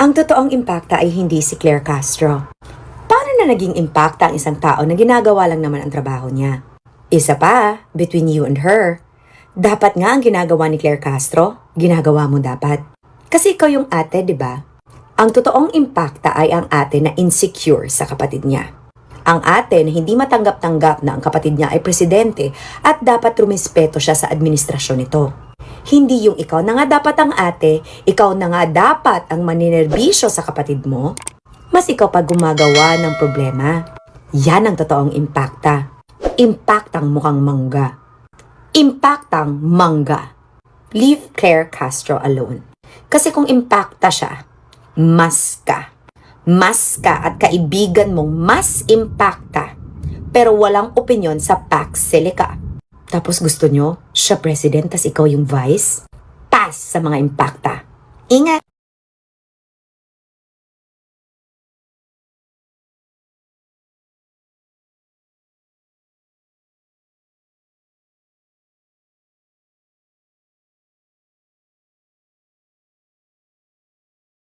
Ang totoong impacta ay hindi si Claire Castro. Paano na naging impacta ang isang tao na ginagawa lang naman ang trabaho niya? Isa pa, between you and her, dapat nga ang ginagawa ni Claire Castro, ginagawa mo dapat. Kasi ikaw yung ate, di ba? Ang totoong impacta ay ang ate na insecure sa kapatid niya. Ang ate na hindi matanggap-tanggap na ang kapatid niya ay presidente at dapat rumispeto siya sa administrasyon nito. Hindi yung ikaw na nga dapat ang ate, ikaw na nga dapat ang maninerbisyo sa kapatid mo, mas ikaw pa gumagawa ng problema. Yan ang totoong impacta. Impactang mukhang mangga. Impactang mangga. Leave Claire Castro alone. Kasi kung impacta siya, mas ka. Mas ka at kaibigan mong mas impacta. Pero walang opinyon sa Pax Silica. Tapos gusto nyo, siya president, tas ikaw yung vice? Pass sa mga impacta. Ingat!